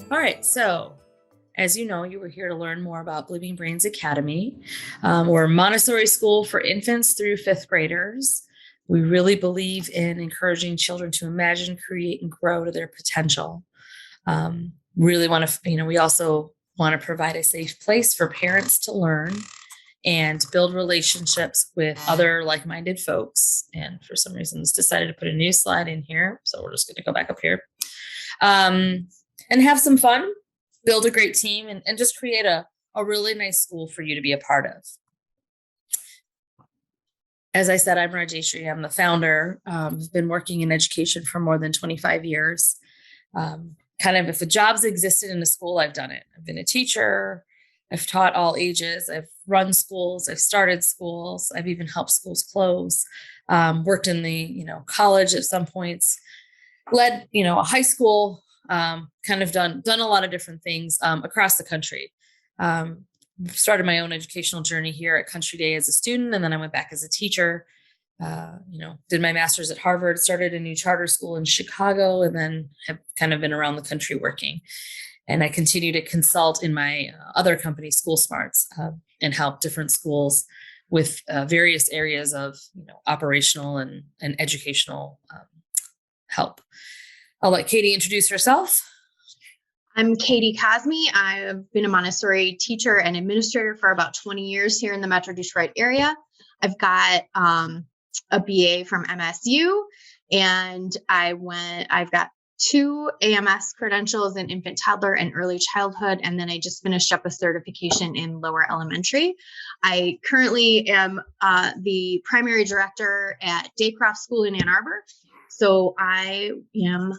All right. So, as you know, you were here to learn more about Blooming Brains Academy. We're a Montessori school for infants through fifth graders. We really believe in encouraging children to imagine, create, and grow to their potential. Really want to, we also want to provide a safe place for parents to learn and build relationships with other like-minded folks. And for some reasons, decided to put a new slide in here. So we're just going to go back up here. And have some fun, build a great team, and just create a really nice school for you to be a part of. As I said, I'm Rajeshri. I'm the founder. I've been working in education for more than 25 years. Kind of if the jobs existed in a school, I've done it. I've been a teacher. I've taught all ages. I've run schools. I've started schools. I've even helped schools close. Worked in the college at some points. Led a high school. Kind of done a lot of different things across the country. Started my own educational journey here at Country Day as a student, and then I went back as a teacher. Did my master's at Harvard, started a new charter school in Chicago, and then have kind of been around the country working. And I continue to consult in my other company, School Smarts, and help different schools with various areas of operational and educational help. I'll let Katie introduce herself. I'm Katie Cosme. I've been a Montessori teacher and administrator for about 20 years here in the Metro Detroit area. I've got a BA from MSU, and I've got 2 AMS credentials in infant, toddler, and early childhood, and then I just finished up a certification in lower elementary. I currently am the primary director at Daycroft School in Ann Arbor, so I am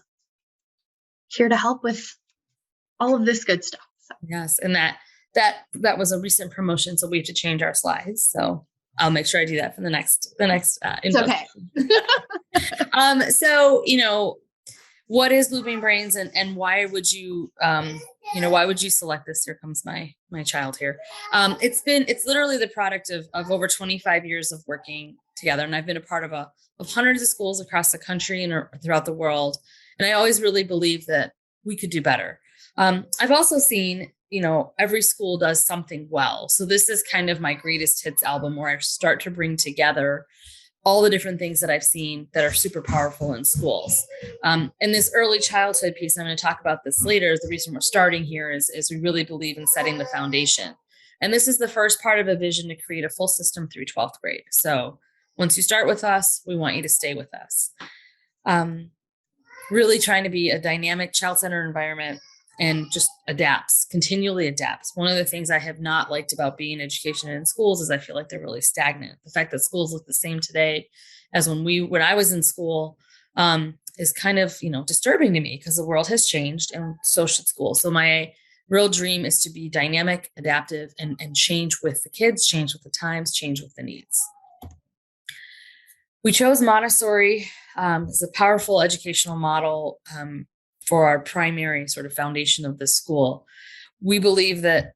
here to help with all of this good stuff. So. Yes, and that was a recent promotion, so we have to change our slides. So I'll make sure I do that for the next. It's okay. So what is Blooming Brains, and why would you why would you select this? Here comes my child here. It's literally the product of over 25 years of working together, and I've been a part of hundreds of schools across the country and throughout the world. And I always really believe that we could do better. I've also seen, every school does something well. So this is kind of my greatest hits album, where I start to bring together all the different things that I've seen that are super powerful in schools. And this early childhood piece, I'm going to talk about this later, is the reason we're starting here is we really believe in setting the foundation. And this is the first part of a vision to create a full system through 12th grade. So once you start with us, we want you to stay with us. Really trying to be a dynamic child-centered environment and just continually adapts. One of the things I have not liked about being in education and in schools is I feel like they're really stagnant. The fact that schools look the same today as when I was in school is kind of, disturbing to me, because the world has changed and so should schools. So my real dream is to be dynamic, adaptive, and change with the kids, change with the times, change with the needs. We chose Montessori as a powerful educational model for our primary sort of foundation of the school. We believe that,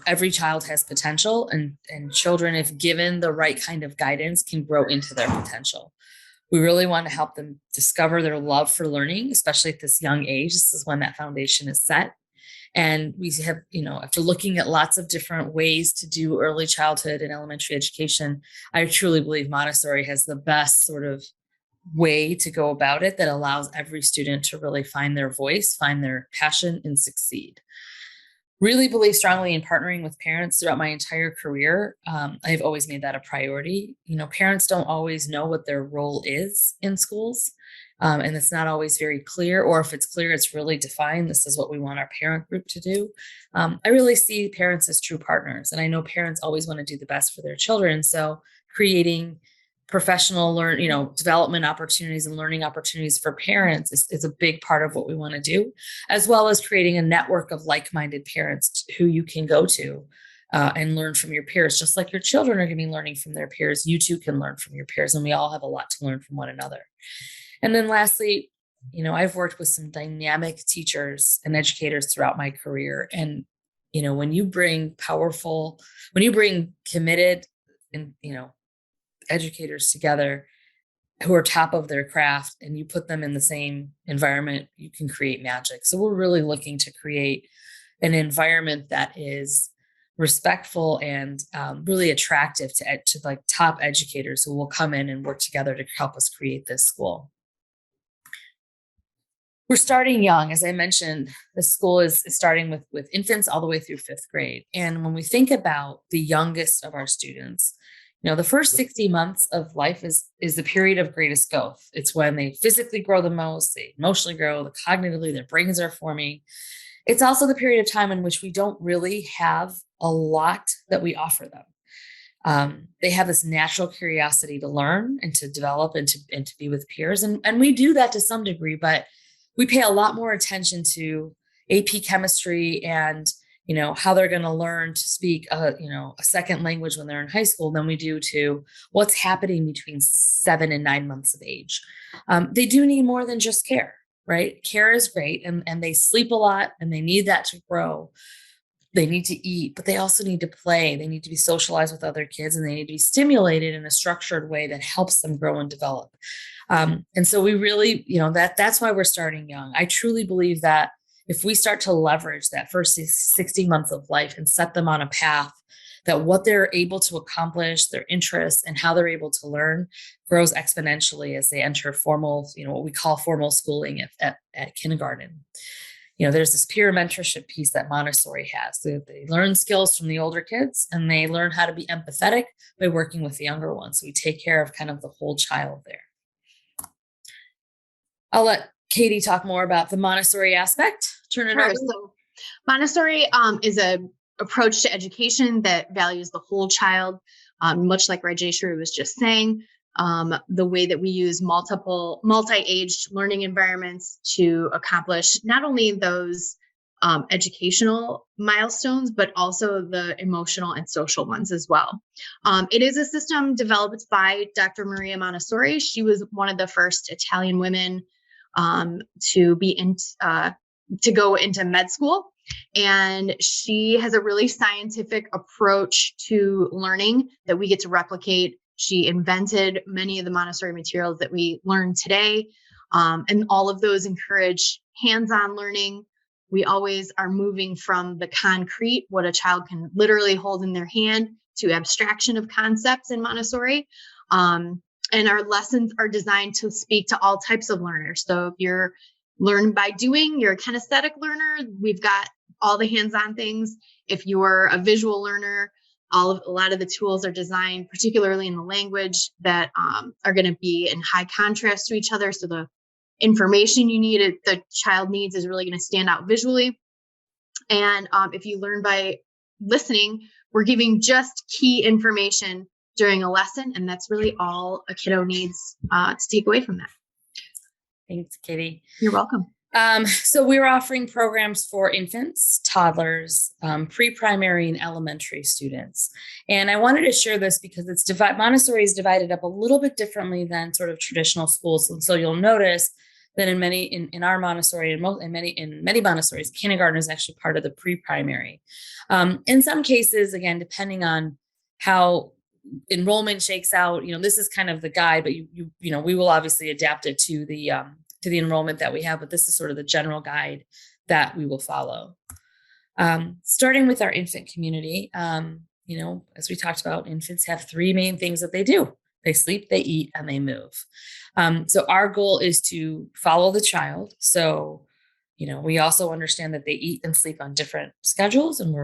every child has potential, and children, if given the right kind of guidance, can grow into their potential. We really want to help them discover their love for learning, especially at this young age. This is when that foundation is set. And we have, after looking at lots of different ways to do early childhood and elementary education, I truly believe Montessori has the best sort of way to go about it that allows every student to really find their voice, find their passion, and succeed. Really believe strongly in partnering with parents throughout my entire career. I've always made that a priority. Parents don't always know what their role is in schools. And it's not always very clear, or if it's clear, it's really defined. This is what we want our parent group to do. I really see parents as true partners, and I know parents always want to do the best for their children. So creating professional development opportunities and learning opportunities for parents is a big part of what we want to do, as well as creating a network of like-minded parents who you can go to and learn from your peers. Just like your children are going to be learning from their peers, you too can learn from your peers, and we all have a lot to learn from one another. And then lastly, I've worked with some dynamic teachers and educators throughout my career. And, when you bring committed and, educators together, who are top of their craft and you put them in the same environment, you can create magic. So we're really looking to create an environment that is respectful and really attractive to like top educators who will come in and work together to help us create this school. We're starting young. As I mentioned, the school is starting with infants all the way through 5th grade. And when we think about the youngest of our students, the first 60 months of life is the period of greatest growth. It's when they physically grow the most, they emotionally grow, cognitively, their brains are forming. It's also the period of time in which we don't really have a lot that we offer them. They have this natural curiosity to learn and to develop and to be with peers. And we do that to some degree, but we pay a lot more attention to AP chemistry and how they're going to learn to speak a second language when they're in high school than we do to what's happening between 7 and 9 months of age. They do need more than just care, right? Care is great, and they sleep a lot and they need that to grow. They need to eat, but they also need to play. They need to be socialized with other kids, and they need to be stimulated in a structured way that helps them grow and develop. And so we really, that's why we're starting young. I truly believe that if we start to leverage that first 60 months of life and set them on a path, that what they're able to accomplish, their interests, and how they're able to learn grows exponentially as they enter formal, what we call formal schooling at kindergarten. There's this peer mentorship piece that Montessori has. They learn skills from the older kids, and they learn how to be empathetic by working with the younger ones. So we take care of kind of the whole child there. I'll let Katie talk more about the Montessori aspect. Turn it over. So Montessori is an approach to education that values the whole child, much like Rajeshri was just saying. The way that we use multi-aged learning environments to accomplish not only those educational milestones, but also the emotional and social ones as well. It is a system developed by Dr. Maria Montessori. She was one of the first Italian women to go into med school. And she has a really scientific approach to learning that we get to replicate. She invented many of the Montessori materials that we learn today. And all of those encourage hands-on learning. We always are moving from the concrete, what a child can literally hold in their hand, to abstraction of concepts in Montessori. And our lessons are designed to speak to all types of learners. So if you're learn by doing, you're a kinesthetic learner, we've got all the hands-on things. If you're a visual learner, a lot of the tools are designed, particularly in the language, that are going to be in high contrast to each other. So the information the child needs is really going to stand out visually. And if you learn by listening, we're giving just key information during a lesson, and that's really all a kiddo needs to take away from that. Thanks, Katie. You're welcome. So we're offering programs for infants, toddlers, pre-primary and elementary students. And I wanted to share this because Montessori is divided up a little bit differently than sort of traditional schools. And so you'll notice that in our Montessori and in many Montessoris, kindergarten is actually part of the pre-primary. In some cases, again, depending on how enrollment shakes out, this is kind of the guide, but we will obviously adapt it to the enrollment that we have, but this is sort of the general guide that we will follow. Starting with our infant community, as we talked about, infants have 3 main things that they do. They sleep, they eat, and they move. So our goal is to follow the child. So, we also understand that they eat and sleep on different schedules, and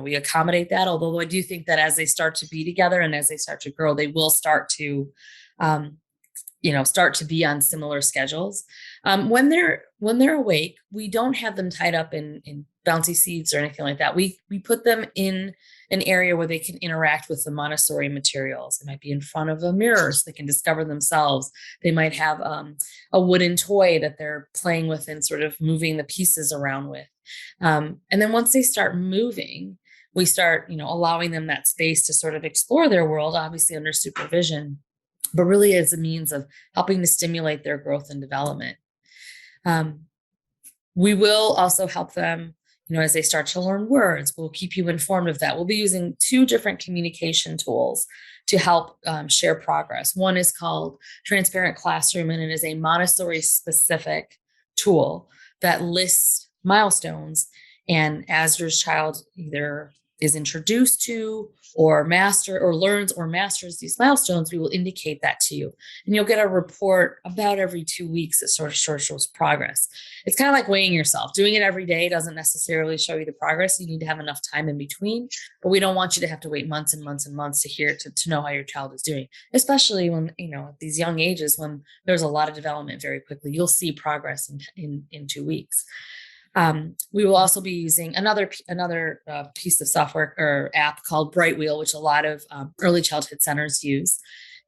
we accommodate that. Although I do think that as they start to be together and as they start to grow, they will start to be on similar schedules. When they're awake, we don't have them tied up in bouncy seats or anything like that. We put them in an area where they can interact with the Montessori materials. It might be in front of a mirror so they can discover themselves. They might have a wooden toy that they're playing with and sort of moving the pieces around with. And then once they start moving, we start, allowing them that space to sort of explore their world, obviously under supervision, but really as a means of helping to stimulate their growth and development. We will also help them, as they start to learn words, we'll keep you informed of that. We'll be using 2 different communication tools to help share progress. One is called Transparent Classroom, and it is a Montessori specific tool that lists milestones. And as your child either is introduced to or learns or masters these milestones, we will indicate that to you. And you'll get a report about every 2 weeks that sort of shows progress. It's kind of like weighing yourself. Doing it every day doesn't necessarily show you the progress. You need to have enough time in between, but we don't want you to have to wait months and months and months to know how your child is doing, especially when, at these young ages, when there's a lot of development very quickly. You'll see progress in 2 weeks. We will also be using another piece of software or app called Brightwheel, which a lot of early childhood centers use.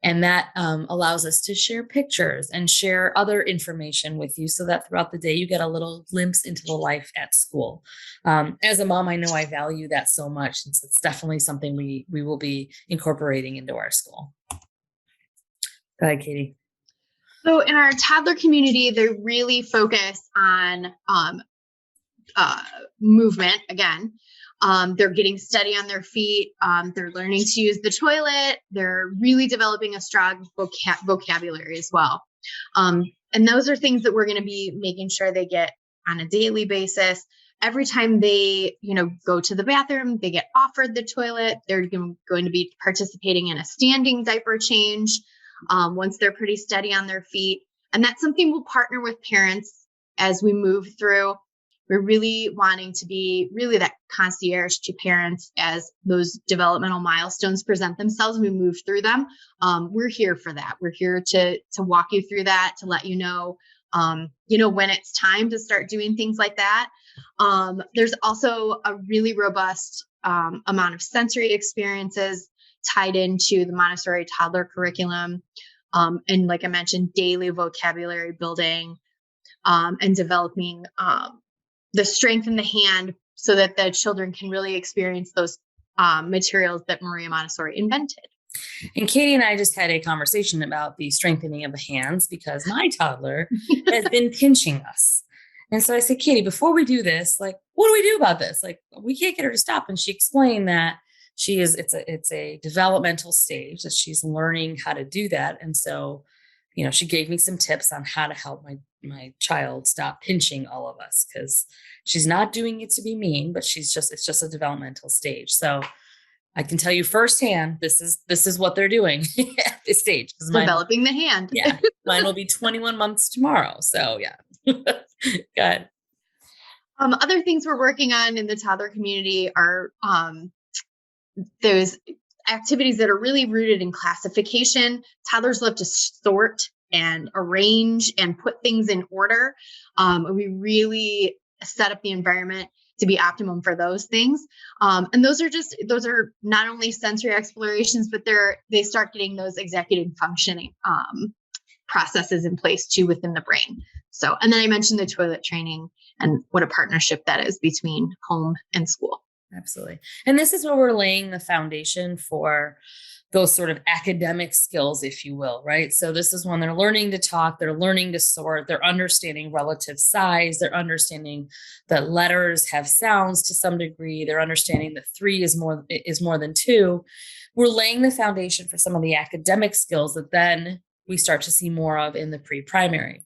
And that allows us to share pictures and share other information with you so that throughout the day you get a little glimpse into the life at school. As a mom, I know I value that so much, since it's definitely something we will be incorporating into our school. Go ahead, Katie. So in our toddler community, they really focus on movement again. They're getting steady on their feet. They're learning to use the toilet. They're really developing a strong vocabulary as well. And those are things that we're going to be making sure they get on a daily basis. Every time they, go to the bathroom, they get offered the toilet. They're going to be participating in a standing diaper change once they're pretty steady on their feet. And that's something we'll partner with parents as we move through. We're really wanting to be really that concierge to parents as those developmental milestones present themselves and we move through them. We're here for that. We're here to walk you through that, to let you know, when it's time to start doing things like that. There's also a really robust amount of sensory experiences tied into the Montessori toddler curriculum. And like I mentioned, daily vocabulary building and developing the strength in the hand so that the children can really experience those materials that Maria Montessori invented. And Katie and I just had a conversation about the strengthening of the hands because my toddler has been pinching us. And so I said, Katie, before we do this, what do we do about this? We can't get her to stop. And she explained that it's a developmental stage that she's learning how to do that. And so, she gave me some tips on how to help my child stop pinching all of us, because she's not doing it to be mean, but it's just a developmental stage. So I can tell you firsthand, this is what they're doing at this stage. Developing the hand. Yeah. Mine will be 21 months tomorrow. So yeah. Good. Other things we're working on in the toddler community are those activities that are really rooted in classification. Toddlers love to sort and arrange and put things in order. We really set up the environment to be optimum for those things. And those are not only sensory explorations, but they start getting those executive functioning processes in place too within the brain. So, and then I mentioned the toilet training and what a partnership that is between home and school. Absolutely. And this is where we're laying the foundation for those sort of academic skills, if you will, right? So this is when they're learning to talk, they're learning to sort, they're understanding relative size, they're understanding that letters have sounds to some degree, they're understanding that 3 is more than 2. We're laying the foundation for some of the academic skills that then we start to see more of in the pre-primary.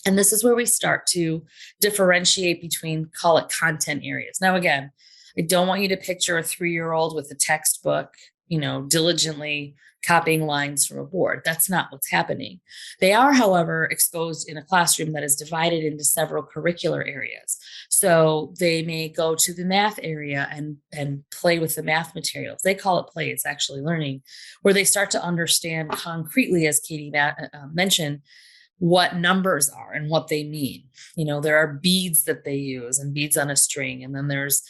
And this is where we start to differentiate between, call it, content areas. Now, again, I don't want you to picture a 3-year-old with a textbook, diligently copying lines from a board. That's not what's happening. They are, however, exposed in a classroom that is divided into several curricular areas. So they may go to the math area and play with the math materials. They call it play. It's actually learning, where they start to understand concretely, as Katie mentioned, what numbers are and what they mean. There are beads that they use and beads on a string. And then there's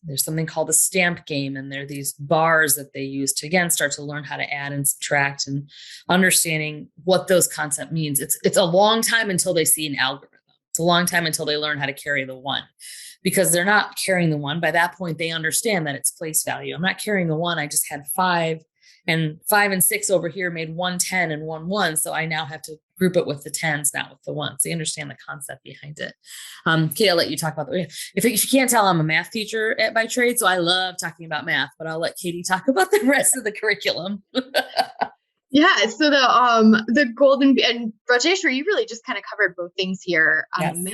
there's something called the stamp game. And there are these bars that they use to, again, start to learn how to add and subtract and understanding what those concepts means. It's a long time until they see an algorithm. It's a long time until they learn how to carry the 1, because they're not carrying the 1. By that point, they understand that it's place value. I'm not carrying the 1. I just had 5 And 5 and 6 over here made 1 10 and 1 1. So I now have to group it with the 10s, not with the 1s. So you understand the concept behind it. Kate, I'll let you talk about that. If you can't tell, I'm a math teacher by trade, so I love talking about math, but I'll let Katie talk about the rest of the curriculum. Yeah, so the golden and Rajeshwari, you really just kind of covered both things here on Yes. the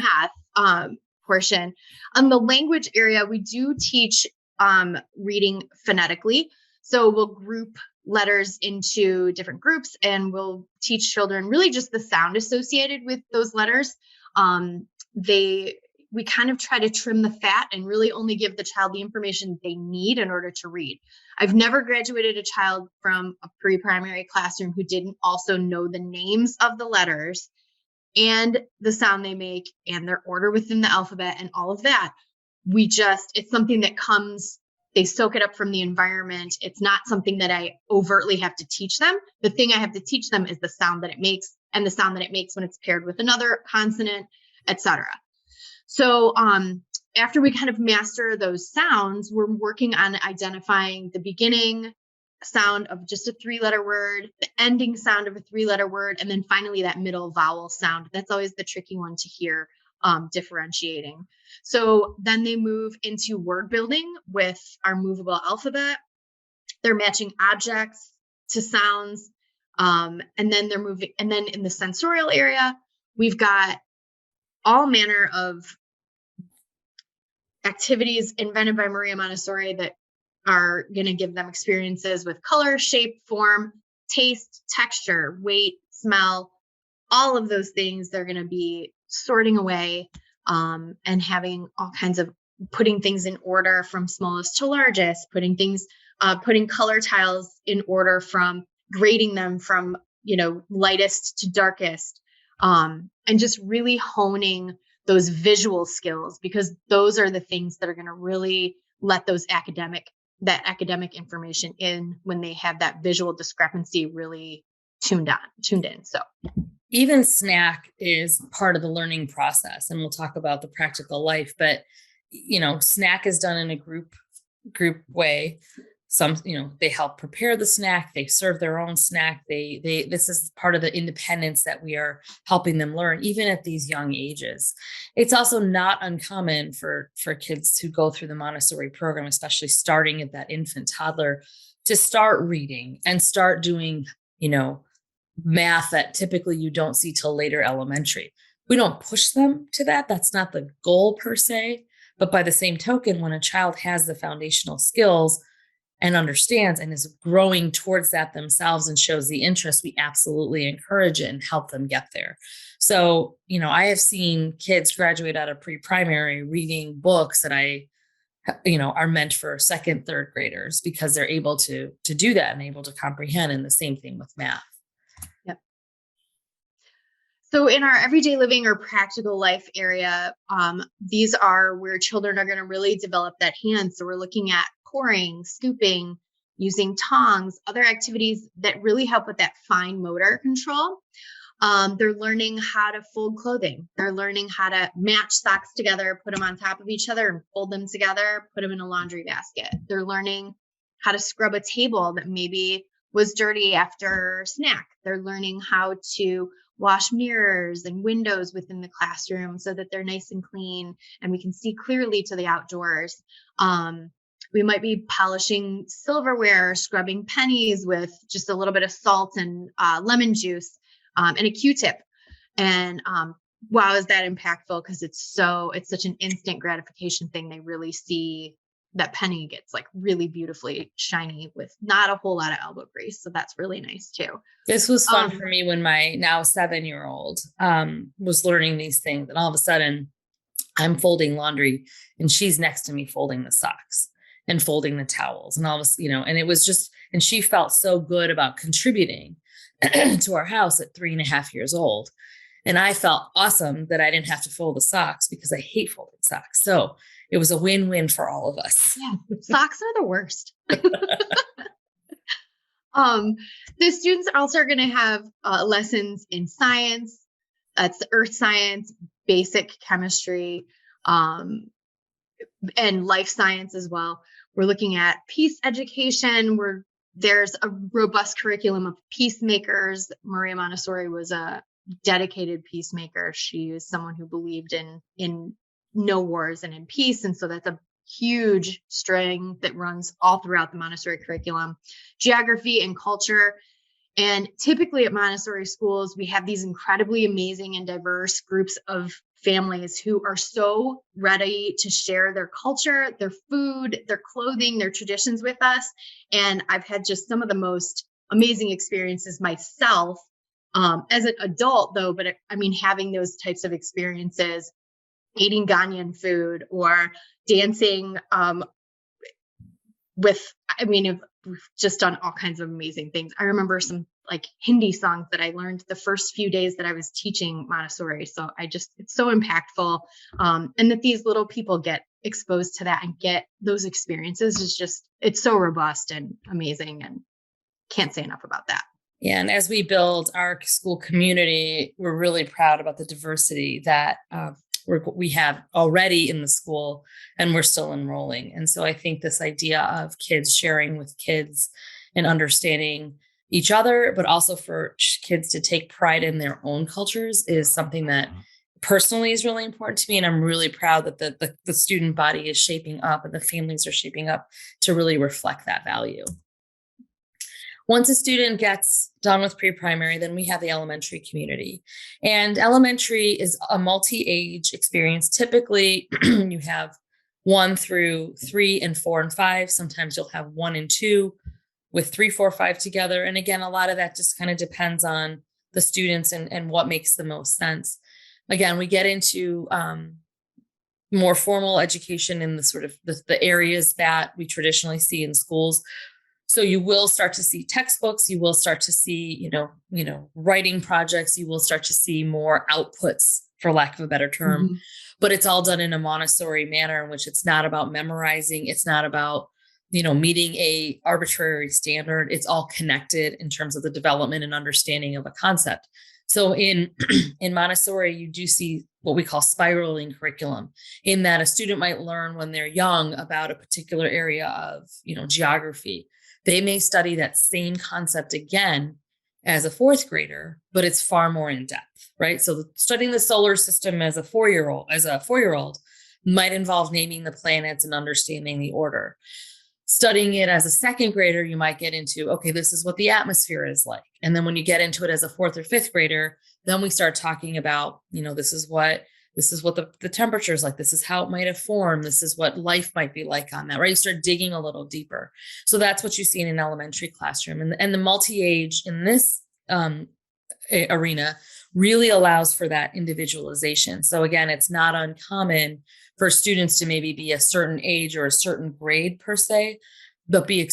math portion. On the language area, we do teach reading phonetically. So we'll group letters into different groups, and we'll teach children really just the sound associated with those letters. We kind of try to trim the fat and really only give the child the information they need in order to read. I've never graduated a child from a pre-primary classroom who didn't also know the names of the letters and the sound they make and their order within the alphabet and all of that. It's something that comes, they soak it up from the environment. It's not something that I overtly have to teach them. The thing I have to teach them is the sound that it makes and the sound that it makes when it's paired with another consonant, etc. So after we kind of master those sounds, we're working on identifying the beginning sound of just a 3-letter word, the ending sound of a 3-letter word, and then finally that middle vowel sound. That's always the tricky one to hear, differentiating. So then they move into word building with our movable alphabet. They're matching objects to sounds. And then they're moving, and then in the sensorial area, we've got all manner of activities invented by Maria Montessori that are going to give them experiences with color, shape, form, taste, texture, weight, smell, all of those things. They're going to be sorting away and having all kinds of putting things in order from smallest to largest, putting color tiles in order from grading them from, lightest to darkest, and just really honing those visual skills, because those are the things that are going to really let that academic information in when they have that visual discrepancy really tuned in. So even snack is part of the learning process, and we'll talk about the practical life, but snack is done in a group way. Some, they help prepare the snack, they serve their own snack. This is part of the independence that we are helping them learn, even at these young ages. It's also not uncommon for kids who go through the Montessori program, especially starting at that infant toddler, to start reading and start doing, math that typically you don't see till later elementary. We don't push them to that. That's not the goal per se. But by the same token, when a child has the foundational skills and understands and is growing towards that themselves and shows the interest, we absolutely encourage it and help them get there. So, I have seen kids graduate out of pre-primary reading books that are meant for second, third graders, because they're able to do that and able to comprehend. And the same thing with math. Yep. So in our everyday living or practical life area, these are where children are going to really develop that hand. So we're looking at pouring, scooping, using tongs, other activities that really help with that fine motor control. They're learning how to fold clothing. They're learning how to match socks together, put them on top of each other and fold them together, put them in a laundry basket. They're learning how to scrub a table that maybe was dirty after snack. They're learning how to wash mirrors and windows within the classroom so that they're nice and clean and we can see clearly to the outdoors. We might be polishing silverware, scrubbing pennies with just a little bit of salt and lemon juice and a Q-tip. And wow, is that impactful? Because it's such an instant gratification thing. They really see that penny gets like really beautifully shiny with not a whole lot of elbow grease. So that's really nice too. This was fun for me when my now 7-year-old was learning these things, and all of a sudden I'm folding laundry and she's next to me folding the socks and folding the towels and all this, and it was just, and she felt so good about contributing to our house at 3.5 years old. And I felt awesome that I didn't have to fold the socks because I hate folding socks. So it was a win-win for all of us. Yeah, socks are the worst. The students also are going to have lessons in science. That's earth science, basic chemistry, and life science as well. We're looking at peace education. We're there's a robust curriculum of peacemakers. Maria Montessori was a dedicated peacemaker. She is someone who believed in no wars and in peace. And so that's a huge string that runs all throughout the Montessori curriculum. Geography and culture. And typically at Montessori schools, we have these incredibly amazing and diverse groups of families who are so ready to share their culture, their food, their clothing, their traditions with us. And I've had just some of the most amazing experiences myself as an adult, though. But having those types of experiences, eating Ghanaian food or dancing we've just done all kinds of amazing things. I remember some like Hindi songs that I learned the first few days that I was teaching Montessori. So it's so impactful. And that these little people get exposed to that and get those experiences it's so robust and amazing, and can't say enough about that. Yeah. And as we build our school community, we're really proud about the diversity that we have already in the school, and we're still enrolling. And so I think this idea of kids sharing with kids and understanding each other, but also for kids to take pride in their own cultures, is something that personally is really important to me. And I'm really proud that the student body is shaping up and the families are shaping up to really reflect that value. Once a student gets done with pre-primary, then we have the elementary community. And elementary is a multi-age experience. Typically, you have 1 through 3 and 4 and 5. Sometimes you'll have 1 and 2 with 3, 4, 5 together. And again, a lot of that just kind of depends on the students and what makes the most sense. Again, we get into more formal education in the sort of the areas that we traditionally see in schools. So you will start to see textbooks, you will start to see, writing projects, you will start to see more outputs, for lack of a better term, mm-hmm. But it's all done in a Montessori manner in which it's not about memorizing. It's not about, meeting a arbitrary standard. It's all connected in terms of the development and understanding of a concept. So in Montessori, you do see what we call spiraling curriculum, in that a student might learn when they're young about a particular area of, geography. They may study that same concept again as a 4th grader, but it's far more in depth, right? So studying the solar system as a 4-year-old might involve naming the planets and understanding the order. Studying it as a 2nd grader, you might get into, okay, this is what the atmosphere is like. And then when you get into it as a 4th or 5th grader, then we start talking about, this is what the temperature is like. This is how it might have formed. This is what life might be like on that, right? You start digging a little deeper. So that's what you see in an elementary classroom. And the multi-age in this arena really allows for that individualization. So again, it's not uncommon for students to maybe be a certain age or a certain grade per se, but be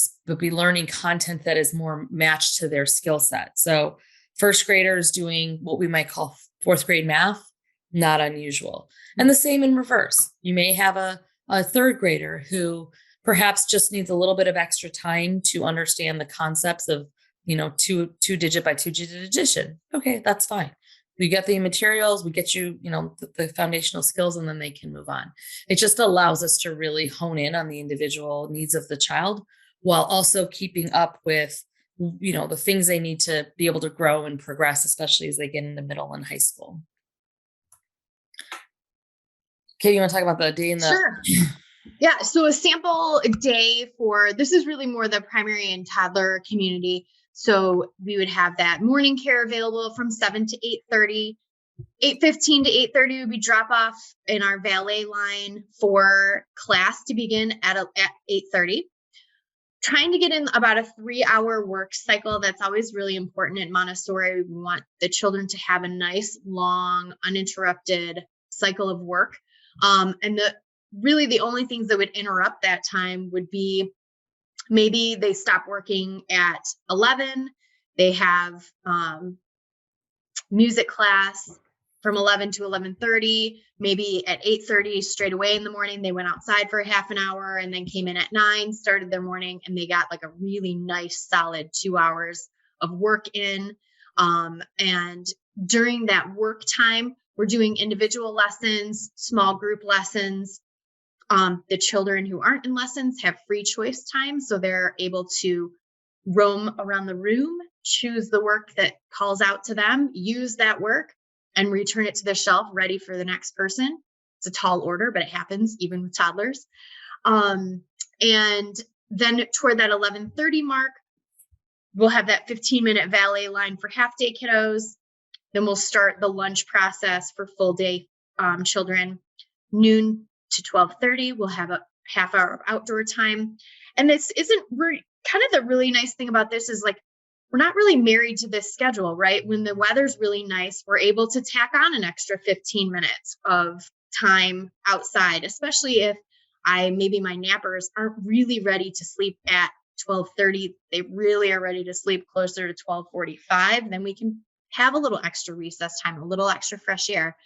learning content that is more matched to their skill set. So 1st graders doing what we might call 4th grade math, not unusual. And the same in reverse. You may have a 3rd grader who perhaps just needs a little bit of extra time to understand the concepts of, 2-digit by 2-digit addition. Okay, that's fine. We get the materials, we get you, the foundational skills, and then they can move on. It just allows us to really hone in on the individual needs of the child, while also keeping up with, the things they need to be able to grow and progress, especially as they get into middle and high school. Katie, you want to talk about the day in the... Sure. Yeah. So a sample day this is really more the primary and toddler community. So we would have that morning care available from 7 to 8:30. 8:15 to 8:30 would be drop off in our valet line for class to begin at 8:30. Trying to get in about a 3-hour work cycle. That's always really important at Montessori. We want the children to have a nice, long, uninterrupted cycle of work. And the only things that would interrupt that time would be maybe they stop working at 11. They have music class from 11 to 11:30. Maybe at 8:30 straight away in the morning, they went outside for a half an hour and then came in at 9, started their morning, and they got like a really nice solid 2 hours of work in. And during that work time, we're doing individual lessons, small group lessons. The children who aren't in lessons have free choice time, so they're able to roam around the room, choose the work that calls out to them, use that work, and return it to the shelf ready for the next person. It's a tall order, but it happens even with toddlers. And then toward that 11:30 mark, we'll have that 15-minute valet line for half day kiddos. Then we'll start the lunch process for full day children. Noon to 12:30, we'll have a half hour of outdoor time. And this isn't kind of the really nice thing about this is like, we're not really married to this schedule, right? When the weather's really nice, we're able to tack on an extra 15 minutes of time outside, especially if maybe my nappers aren't really ready to sleep at 12:30. They really are ready to sleep closer to 12:45. Then we can have a little extra recess time, a little extra fresh air.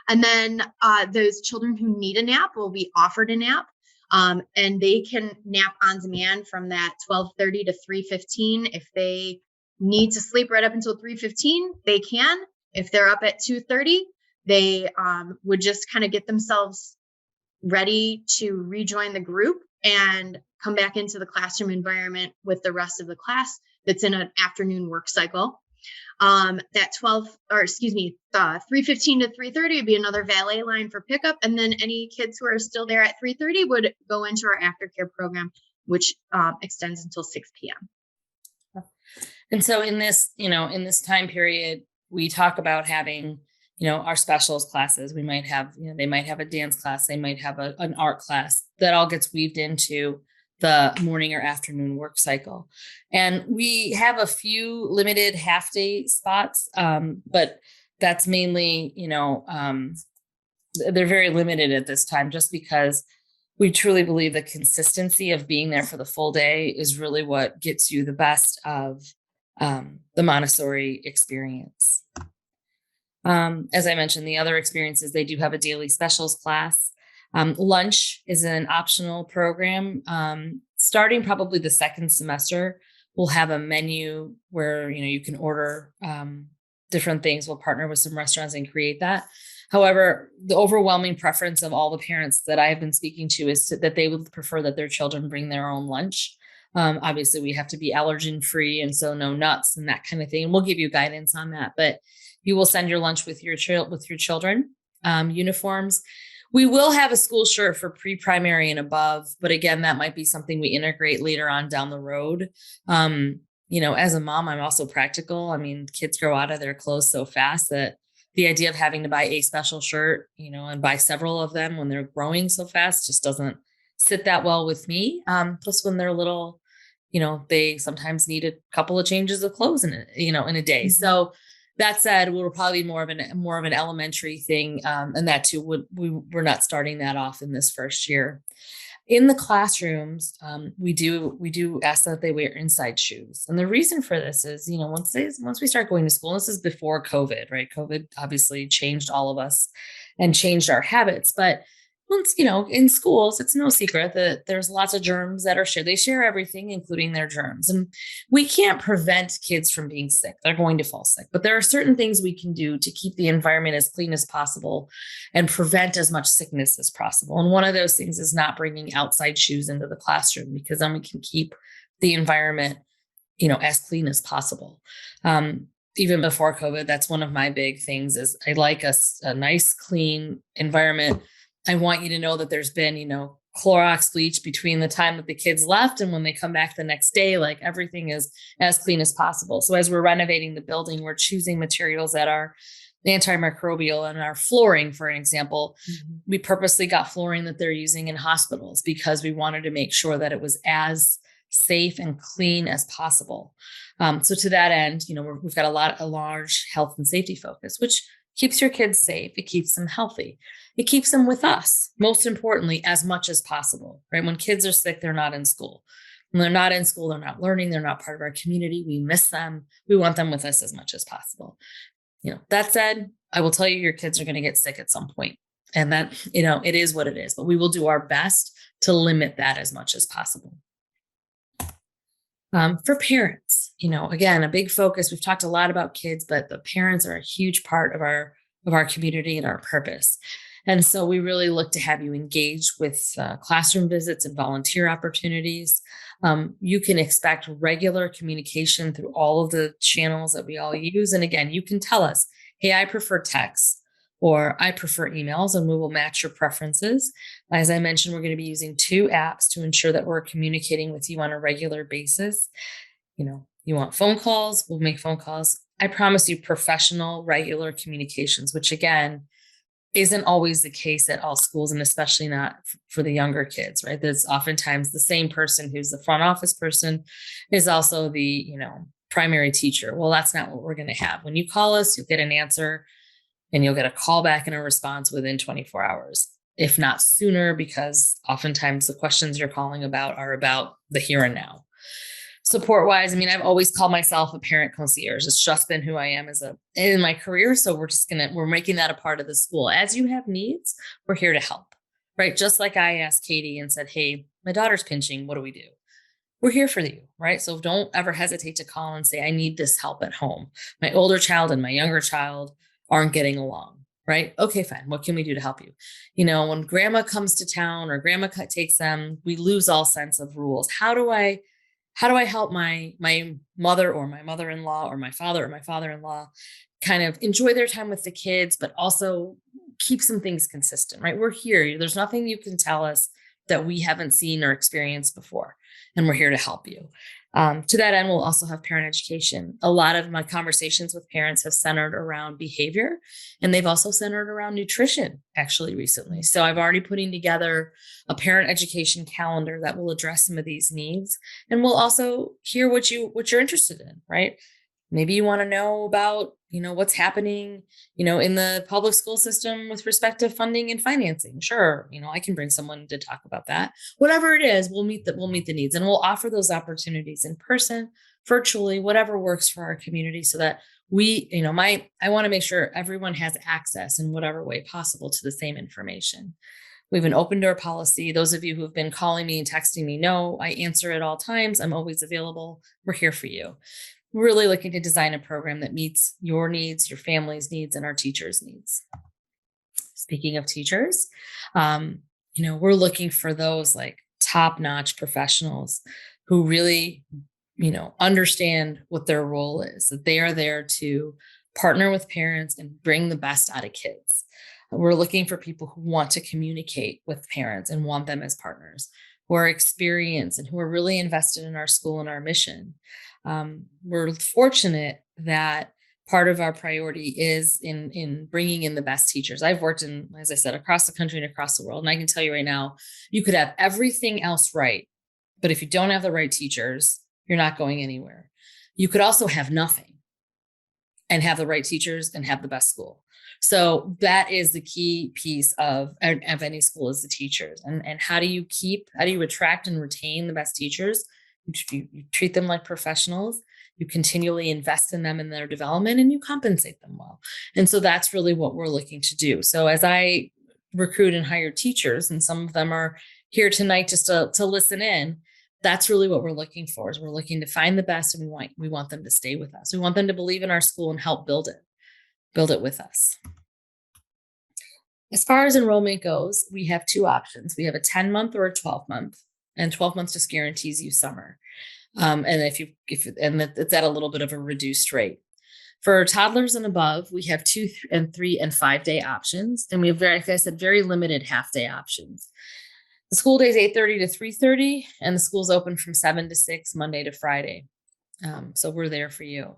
And then those children who need a nap will be offered a nap. And they can nap on demand from that 12:30 to 3:15. If they need to sleep right up until 3:15, they can. If they're up at 2:30, they would just kind of get themselves ready to rejoin the group and come back into the classroom environment with the rest of the class that's in an afternoon work cycle. That 3:15 to 3:30 would be another valet line for pickup. And then any kids who are still there at 3:30 would go into our aftercare program, which extends until 6 p.m. And so in this time period, we talk about having, our specials classes. We might have, they might have a dance class, they might have an art class that all gets weaved into the morning or afternoon work cycle. And we have a few limited half day spots, but that's mainly, they're very limited at this time just because we truly believe the consistency of being there for the full day is really what gets you the best of the Montessori experience. As I mentioned, the other experiences, they do have a daily specials class. Lunch is an optional program. Starting probably the second semester, we'll have a menu where, you can order different things. We'll partner with some restaurants and create that. However, the overwhelming preference of all the parents that I have been speaking to is that they would prefer that their children bring their own lunch. Obviously, we have to be allergen free, and so no nuts and that kind of thing. And we'll give you guidance on that, but you will send your lunch with your children, uniforms. We will have a school shirt for pre-primary and above, but again, that might be something we integrate later on down the road. As a mom, I'm also practical. I mean, kids grow out of their clothes so fast that the idea of having to buy a special shirt, and buy several of them when they're growing so fast just doesn't sit that well with me. Plus when they're little, they sometimes need a couple of changes of clothes in a day. Mm-hmm. So that said, we'll probably be more of an elementary thing, and that too we're not starting that off in this first year. In the classrooms, we do ask that they wear inside shoes, and the reason for this is, once we start going to school, this is before COVID, right? COVID obviously changed all of us and changed our habits, but once, in schools, it's no secret that there's lots of germs that are shared. They share everything, including their germs. And we can't prevent kids from being sick. They're going to fall sick. But there are certain things we can do to keep the environment as clean as possible and prevent as much sickness as possible. And one of those things is not bringing outside shoes into the classroom, because then we can keep the environment, as clean as possible. Even before COVID, that's one of my big things is I like a nice, clean environment. I want you to know that there's been, Clorox bleach between the time that the kids left and when they come back the next day, like everything is as clean as possible. So as we're renovating the building, we're choosing materials that are antimicrobial. And our flooring, for an example, we purposely got flooring that they're using in hospitals because we wanted to make sure that it was as safe and clean as possible. So to that end, we've got a large health and safety focus, which keeps your kids safe. It keeps them healthy. It keeps them with us, most importantly, as much as possible, right? When kids are sick, they're not in school. When they're not in school, they're not learning. They're not part of our community. We miss them. We want them with us as much as possible. That said, I will tell you, your kids are going to get sick at some point, and that, it is what it is, but we will do our best to limit that as much as possible. For parents, again, a big focus. We've talked a lot about kids, but the parents are a huge part of our community and our purpose. And so we really look to have you engage with classroom visits and volunteer opportunities. You can expect regular communication through all of the channels that we all use. And again, you can tell us, hey, I prefer text or I prefer emails, and we will match your preferences. As I mentioned, we're going to be using 2 apps to ensure that we're communicating with you on a regular basis. You want phone calls, we'll make phone calls. I promise you professional, regular communications, which again, isn't always the case at all schools, and especially not for the younger kids, right? There's oftentimes the same person who's the front office person is also the, primary teacher. Well, that's not what we're going to have. When you call us, you'll get an answer and you'll get a call back and a response within 24 hours, if not sooner, because oftentimes the questions you're calling about are about the here and now. Support wise, I've always called myself a parent concierge. It's just been who I am in my career. So we're making that a part of the school. As you have needs, we're here to help, right? Just like I asked Katie and said, hey, my daughter's pinching. What do we do? We're here for you, right? So don't ever hesitate to call and say, I need this help at home. My older child and my younger child aren't getting along, right? Okay, fine. What can we do to help you? When grandma comes to town or grandma takes them, we lose all sense of rules. How do I help my mother or my mother-in-law or my father or my father-in-law kind of enjoy their time with the kids, but also keep some things consistent, right? We're here. There's nothing you can tell us that we haven't seen or experienced before, and we're here to help you. To that end, we'll also have parent education. A lot of my conversations with parents have centered around behavior, and they've also centered around nutrition actually recently. So I've already putting together a parent education calendar that will address some of these needs. And we'll also hear what you're interested in, right? Maybe you want to know about, what's happening, in the public school system with respect to funding and financing. Sure. I can bring someone to talk about that. Whatever it is, we'll meet the needs, and we'll offer those opportunities in person, virtually, whatever works for our community, so that I want to make sure everyone has access in whatever way possible to the same information. We have an open door policy. Those of you who have been calling me and texting me know I answer at all times. I'm always available. We're here for you. We're really looking to design a program that meets your needs, your family's needs, and our teachers' needs. Speaking of teachers, we're looking for those like top-notch professionals who really, understand what their role is, that they are there to partner with parents and bring the best out of kids. We're looking for people who want to communicate with parents and want them as partners, who are experienced and who are really invested in our school and our mission. We're fortunate that part of our priority is in bringing in the best teachers. I've worked in, as I said, across the country and across the world. And I can tell you right now, you could have everything else right, but if you don't have the right teachers, you're not going anywhere. You could also have nothing and have the right teachers and have the best school. So that is the key piece of any school, is the teachers. And how do you attract and retain the best teachers? You treat them like professionals, you continually invest in them in their development, and you compensate them well. And so that's really what we're looking to do. So as I recruit and hire teachers, and some of them are here tonight just to listen in, that's really what we're looking for. Is we're looking to find the best, and we want them to stay with us. We want them to believe in our school and help build it with us. As far as enrollment goes, we have 2 options. We have a 10-month or a 12-month. And 12 months just guarantees you summer. And it's at a little bit of a reduced rate. For toddlers and above, we have 2 and 3 and 5 day options. And we have very limited half day options. The school day is 8:30 to 3:30, and the school's open from 7 to 6, Monday to Friday. So we're there for you.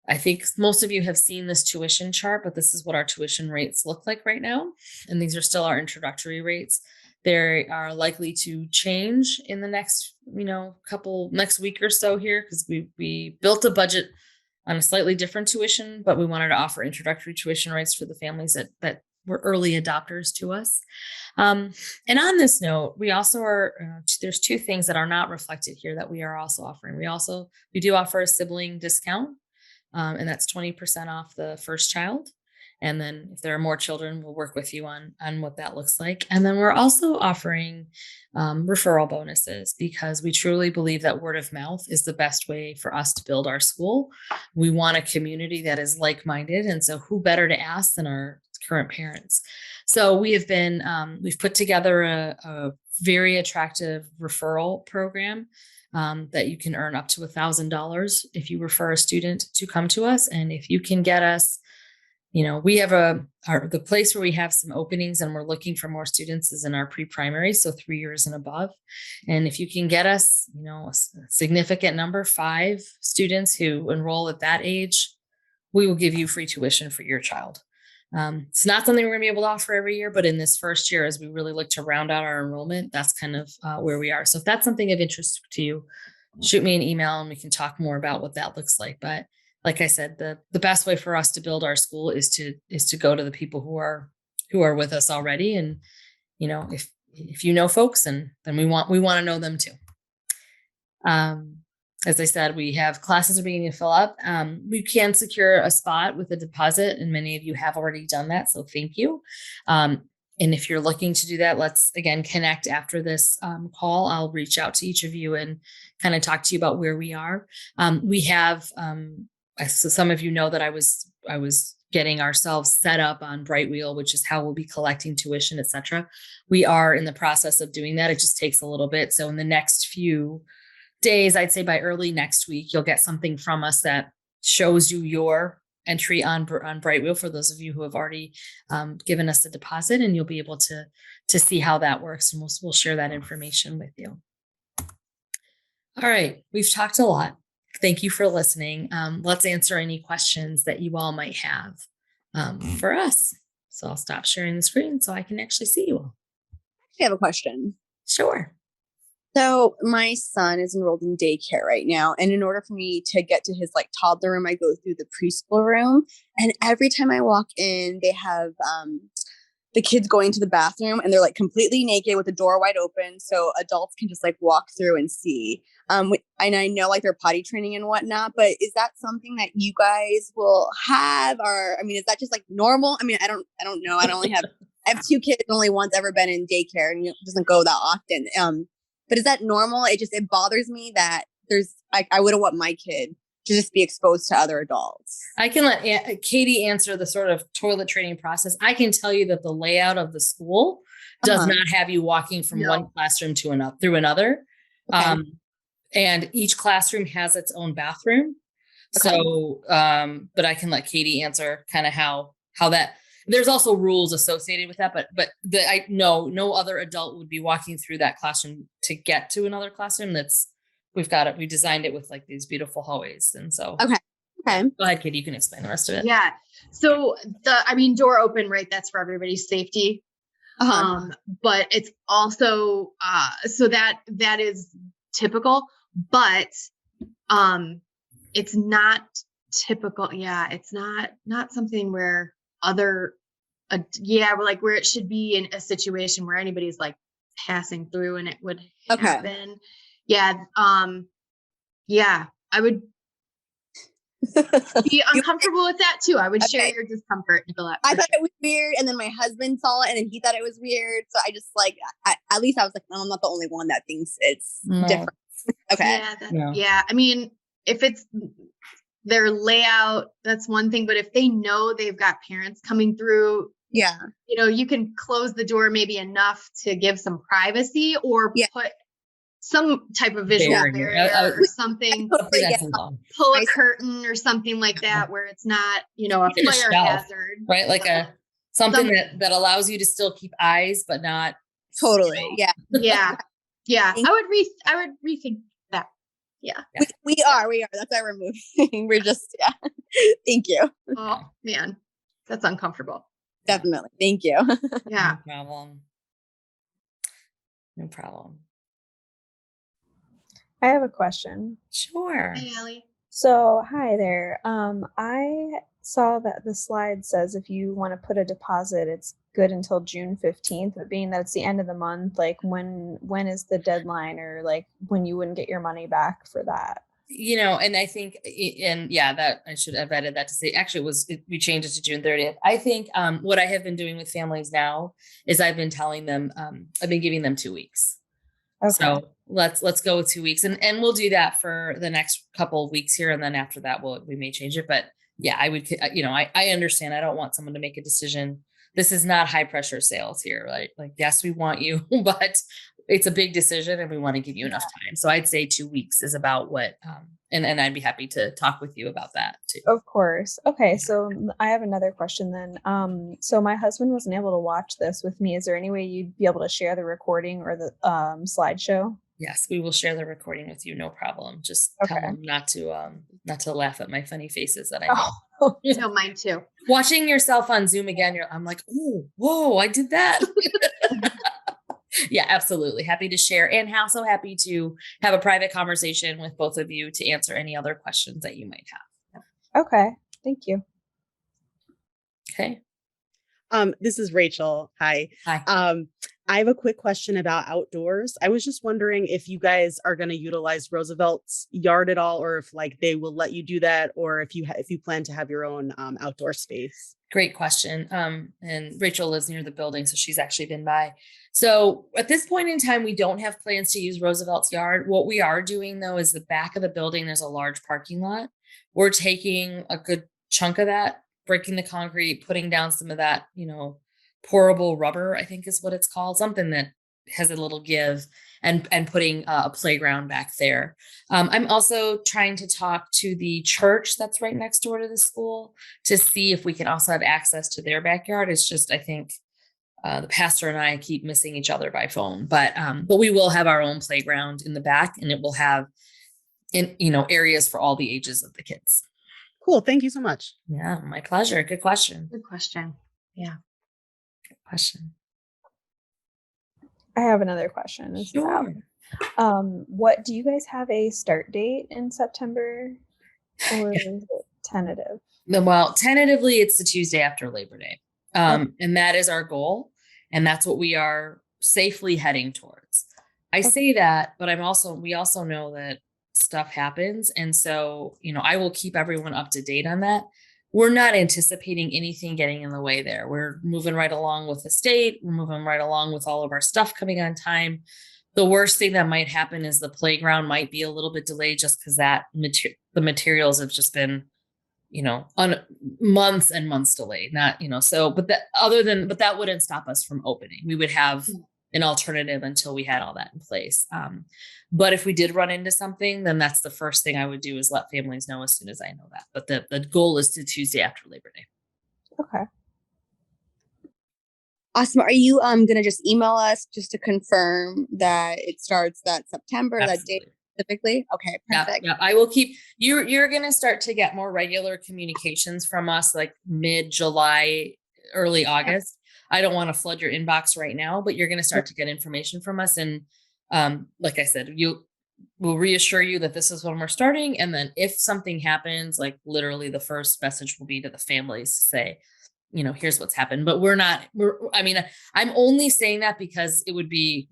I think most of you have seen this tuition chart, but this is what our tuition rates look like right now. And these are still our introductory rates. They are likely to change in the next, next week or so here, because we built a budget on a slightly different tuition, but we wanted to offer introductory tuition rates for the families that were early adopters to us. And on this note, we also are, there's 2 things that are not reflected here that we are also offering. We do offer a sibling discount, and that's 20% off the first child. And then if there are more children, we'll work with you on what that looks like. And then we're also offering referral bonuses, because we truly believe that word of mouth is the best way for us to build our school. We want a community that is like-minded. And so who better to ask than our current parents. So we have been, we've put together a very attractive referral program that you can earn up to $1,000 if you refer a student to come to us. And if you can get us, we have the place where we have some openings and we're looking for more students is in our pre-primary, so 3 years and above. And if you can get us, a significant number, 5 students who enroll at that age, we will give you free tuition for your child. It's not something we're going to be able to offer every year, but in this first year, as we really look to round out our enrollment, that's kind of where we are. So if that's something of interest to you, shoot me an email and we can talk more about what that looks like. But like I said, the best way for us to build our school is to go to the people who are with us already. And, if you know folks, and then we want to know them too. As I said, we have classes are beginning to fill up. We can secure a spot with a deposit, and many of you have already done that. So thank you. And if you're looking to do that, let's again connect after this call. I'll reach out to each of you and kind of talk to you about where we are. We have, so some of you know that I was getting ourselves set up on Brightwheel, which is how we'll be collecting tuition, et cetera. We are in the process of doing that. It just takes a little bit. So in the next few days, I'd say by early next week, you'll get something from us that shows you your entry on Brightwheel for those of you who have already given us a deposit, and you'll be able to see how that works, and we'll share that information with you. All right, we've talked a lot. Thank you for listening. Let's answer any questions that you all might have for us. So I'll stop sharing the screen so I can actually see you all. I have a question. Sure. So my son is enrolled in daycare right now. And in order for me to get to his toddler room, I go through the preschool room. And every time I walk in, they have the kids going to the bathroom and they're completely naked with the door wide open. So adults can just walk through and see. And I know they're potty training and whatnot, but is that something that you guys will have? Or, is that just normal? I don't know. I have 2 kids, only one's ever been in daycare and it doesn't go that often. But is that normal? It bothers me that I wouldn't want my kid to just be exposed to other adults. I can let Katie answer the sort of toilet training process. I can tell you that the layout of the school does not have you walking from one classroom to through another. Okay. And each classroom has its own bathroom. Okay. So, but I can let Katie answer kind of how that. There's also rules associated with that, but no other adult would be walking through that classroom to get to another classroom. We designed it with these beautiful hallways. And so, okay. Go ahead, Katie, you can explain the rest of it. Yeah. So door open, right? That's for everybody's safety. But it's also, so that is typical, but, it's not typical. Yeah. It's not something where where it should be in a situation where anybody's passing through and it would happen. Yeah. I would be uncomfortable with that too. I would share your discomfort, Nicolette. I thought it was weird. And then my husband saw it and then he thought it was weird. So I just at least I was I'm not the only one that thinks it's different. Okay. Yeah. If it's their layout, that's one thing. But if they know they've got parents coming through, you can close the door maybe enough to give some privacy or put some type of visual barrier or something. Pull a curtain or something like that where it's not, a fire hazard. Right? Something that allows you to still keep eyes, but not totally. Yeah. Yeah. I would rethink that. Yeah. We are. That's why we're moving. We're just, Thank you. Oh man, that's uncomfortable. Definitely. Thank you. Yeah. No problem. I have a question. Sure. Hey, Allie. So, hi there. I saw that the slide says if you want to put a deposit, it's good until June 15th, but being that it's the end of the month, when is the deadline or when you wouldn't get your money back for that? And I think, that I should have added that to say, actually we changed it to June 30th. I think what I have been doing with families now is I've been telling them, I've been giving them 2 weeks. Okay. So let's go with 2 weeks and we'll do that for the next couple of weeks here. And then after that, we may change it. But yeah, I would, I understand. I don't want someone to make a decision this is not high pressure sales here, right? Like, yes, we want you, but it's a big decision and we want to give you enough time. So I'd say 2 weeks is about what, and I'd be happy to talk with you about that too. Of course. Okay, so I have another question then. So my husband wasn't able to watch this with me. Is there any way you'd be able to share the recording or the slideshow? Yes, we will share the recording with you. No problem. Just tell Okay. them not to laugh at my funny faces that I make. Oh, No, mine too. Watching yourself on Zoom again, I'm like, oh, whoa, I did that. Yeah, absolutely. Happy to share, and also happy to have a private conversation with both of you to answer any other questions that you might have. okay. Thank you. Okay. This is Rachel. Hi. Hi. I have a quick question about outdoors. I was just wondering if you guys are going to utilize Roosevelt's yard at all, or if like they will let you do that, or if you plan to have your own outdoor space. Great question. And Rachel lives near the building, so she's actually been by. So at this point in time, we don't have plans to use Roosevelt's yard. What we are doing though is the back of the building, there's a large parking lot. We're taking a good chunk of that, breaking the concrete, putting down some of that, pourable rubber, I think is what it's called, something that has a little give, and putting a playground back there. I'm also trying to talk to the church that's right next door to the school to see if we can also have access to their backyard. It's just, I think the pastor and I keep missing each other by phone, but we will have our own playground in the back, and it will have areas for all the ages of the kids. Cool. Thank you so much. Yeah, my pleasure. Good question. Good question. Yeah. Good question. I have another question. This is Alex. What do you guys have a start date in September, or is it tentative? Well, tentatively, it's the Tuesday after Labor Day. And that is our goal. And that's what we are safely heading towards. I say that, but we also know that stuff happens. And so, I will keep everyone up to date on that. We're not anticipating anything getting in the way there. We're moving right along with the state. We're moving right along with all of our stuff coming on time. The worst thing that might happen is the playground might be a little bit delayed just because the materials have just been, on months and months delayed. Not, but that wouldn't stop us from opening. We would have an alternative until we had all that in place. But if we did run into something, then that's the first thing I would do is let families know as soon as I know that. But the goal is to Tuesday after Labor Day. Okay. Awesome. Are you gonna just email us just to confirm that it starts that September, that date specifically? Okay, perfect. Yeah, I will keep you're gonna start to get more regular communications from us like mid-July, early August. I don't want to flood your inbox right now, but you're gonna start to get information from us. And like I said, we'll reassure you that this is when we're starting. And then if something happens, like literally the first message will be to the families to say, here's what's happened. But I'm only saying that because it would be,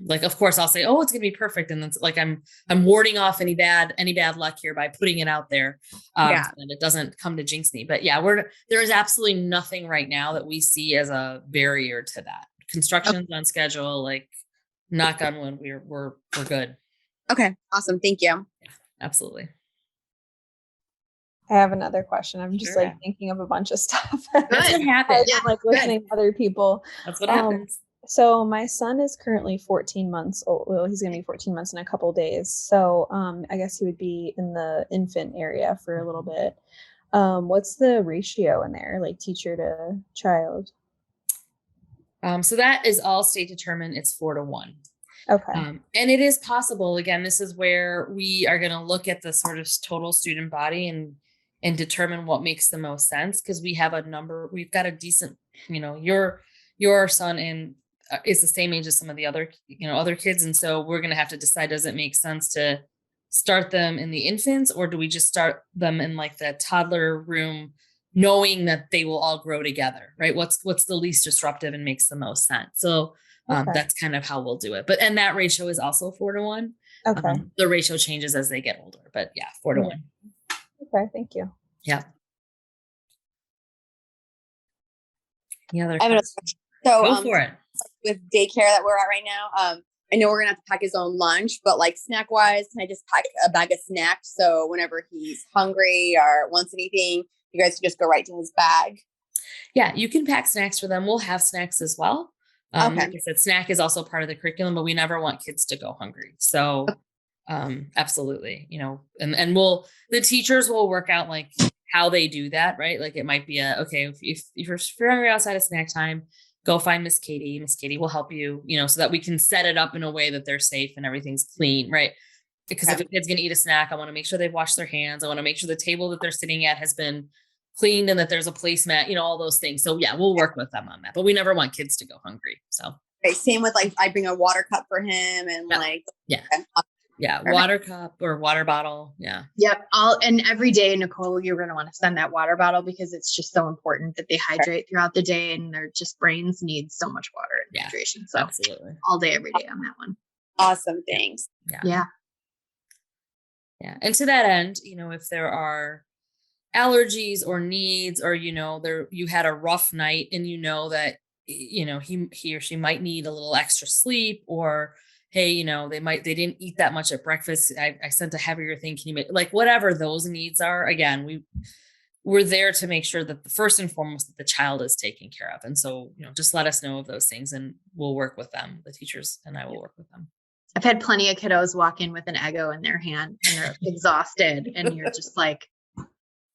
like, of course I'll say, oh, it's going to be perfect. And it's like, I'm warding off any bad luck here by putting it out there. And it doesn't come to jinx me. But yeah, there is absolutely nothing right now that we see as a barrier to that. Construction's on schedule, like knock on wood, we're good. Okay. Awesome. Thank you. Yeah, absolutely. I have another question. I'm just Sure. thinking of a bunch of stuff. That's what happens. I'm listening to other people. That's what happens. So my son is currently 14 months old. Well, he's going to be 14 months in a couple days. So I guess he would be in the infant area for a little bit. What's the ratio in there, like teacher to child? So that is all state determined. It's 4-1. Okay. And it is possible. Again, this is where we are going to look at the sort of total student body and determine what makes the most sense. Because we've got a decent, your son is the same age as some of the other, other kids. And so we're going to have to decide, does it make sense to start them in the infants, or do we just start them in like the toddler room, knowing that they will all grow together, right? What's the least disruptive and makes the most sense. So that's kind of how we'll do it. And that ratio is also 4-1. Okay. The ratio changes as they get older, but yeah, 4-1. Okay. Thank you. Yeah. Any other I have another question. So Go for it. with daycare that we're at right now, I know we're gonna have to pack his own lunch, but like snack wise, can I just pack a bag of snacks so whenever he's hungry or wants anything, you guys can just go right to his bag? Yeah, you can pack snacks for them. We'll have snacks as well. Okay. Like I said, snack is also part of the curriculum, but we never want kids to go hungry. So absolutely, and the teachers will work out like how they do that, right? Like it might be okay, if you're hungry outside of snack time, go find Miss Katie. Miss Katie will help you, so that we can set it up in a way that they're safe and everything's clean, right? Because if a kid's going to eat a snack, I want to make sure they've washed their hands. I want to make sure the table that they're sitting at has been cleaned and that there's a placemat, all those things. So yeah, we'll work with them on that, but we never want kids to go hungry. So Okay, same with like I bring a water cup for him and water cup or water bottle. Yeah. Yep. And every day, Nicole, you're going to want to send that water bottle because it's just so important that they hydrate throughout the day, and their just brains need so much water and hydration. So absolutely, all day, every day on that one. Awesome. Thanks. Yeah. And to that end, if there are allergies or needs, or, you had a rough night and that, he or she might need a little extra sleep, or, hey, they didn't eat that much at breakfast. I sent a heavier thing. Can you make, like, whatever those needs are? Again, we're there to make sure that the first and foremost that the child is taken care of. And so, just let us know of those things and we'll work with them. The teachers and I will work with them. I've had plenty of kiddos walk in with an Eggo in their hand and they're exhausted. And you're just like,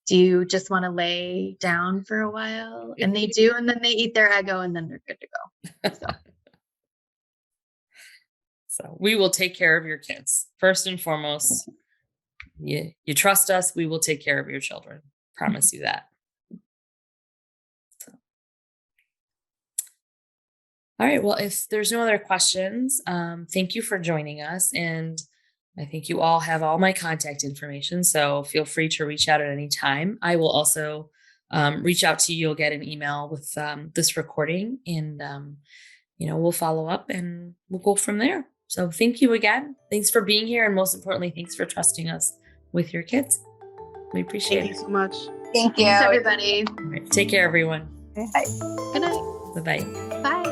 do you just want to lay down for a while? And they do. And then they eat their Eggo and then they're good to go. So we will take care of your kids. First and foremost, you trust us. We will take care of your children. Promise you that. So. All right. Well, if there's no other questions, thank you for joining us. And I think you all have all my contact information, so feel free to reach out at any time. I will also reach out to you. You'll get an email with this recording, and we'll follow up and we'll go from there. So thank you again. Thanks for being here, and most importantly, thanks for trusting us with your kids. We appreciate it. Thank you so much. Thank you. Thanks, everybody. All right, take care, everyone. Bye. Good night. Bye-bye. Bye.